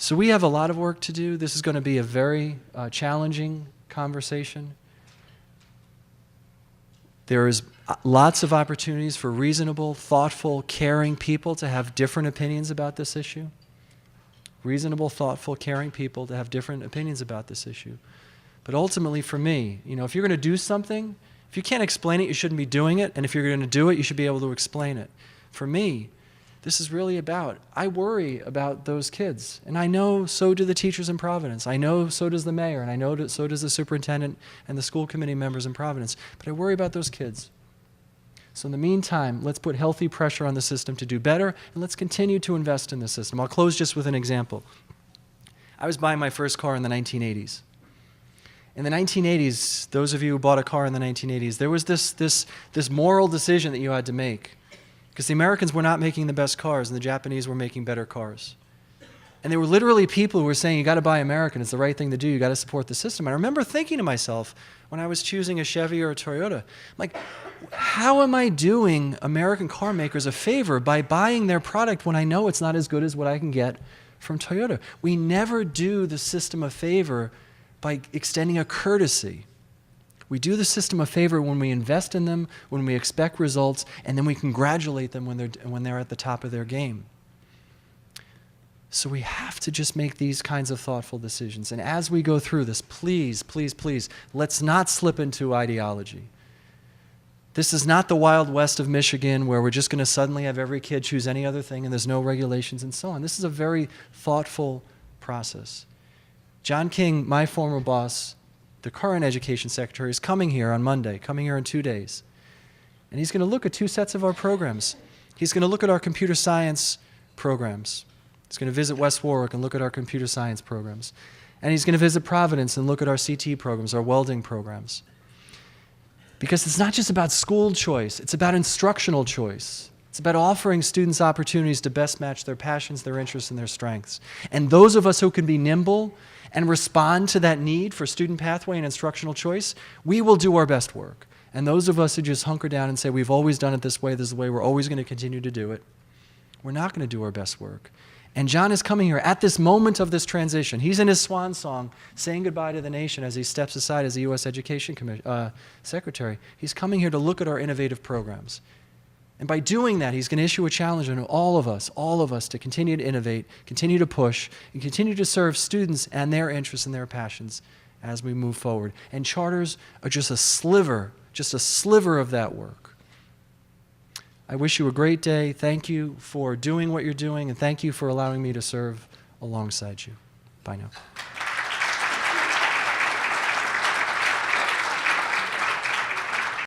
So we have a lot of work to do. This is going to be a very challenging conversation. There is lots of opportunities for reasonable, thoughtful, caring people to have different opinions about this issue. Reasonable, thoughtful, caring people to have different opinions about this issue. But ultimately for me, if you're going to do something, if you can't explain it, you shouldn't be doing it. And if you're going to do it, you should be able to explain it. For me, this is really about, I worry about those kids. And I know so do the teachers in Providence. I know so does the mayor. And I know so does the superintendent and the school committee members in Providence. But I worry about those kids. So in the meantime, let's put healthy pressure on the system to do better, and let's continue to invest in the system. I'll close just with an example. I was buying my first car in the 1980s. In the 1980s, those of you who bought a car in the 1980s, there was this moral decision that you had to make. Because the Americans were not making the best cars, and the Japanese were making better cars. And there were literally people who were saying, you got to buy American, it's the right thing to do, you got to support the system. I remember thinking to myself, when I was choosing a Chevy or a Toyota, I'm like, how am I doing American car makers a favor by buying their product when I know it's not as good as what I can get from Toyota? We never do the system a favor by extending a courtesy. We do the system a favor when we invest in them, when we expect results, and then we congratulate them when they're at the top of their game. So we have to just make these kinds of thoughtful decisions. And as we go through this, please, please, please, let's not slip into ideology. This is not the Wild West of Michigan where we're just going to suddenly have every kid choose any other thing and there's no regulations and so on. This is a very thoughtful process. John King, my former boss, the current education secretary, is coming here on Monday, coming here in 2 days. And he's going to look at 2 sets of our programs. He's going to look at our computer science programs. He's going to visit West Warwick and look at our computer science programs. And he's going to visit Providence and look at our CT programs, our welding programs. Because it's not just about school choice, it's about instructional choice. It's about offering students opportunities to best match their passions, their interests, and their strengths. And those of us who can be nimble and respond to that need for student pathway and instructional choice, we will do our best work. And those of us who just hunker down and say, we've always done it this is the way, we're always going to continue to do it, we're not going to do our best work. And John is coming here at this moment of this transition. He's in his swan song, saying goodbye to the nation as he steps aside as the U.S. Education Secretary. He's coming here to look at our innovative programs. And by doing that, he's going to issue a challenge on all of us to continue to innovate, continue to push, and continue to serve students and their interests and their passions as we move forward. And charters are just a sliver of that work. I wish you a great day. Thank you for doing what you're doing, and thank you for allowing me to serve alongside you. Bye now.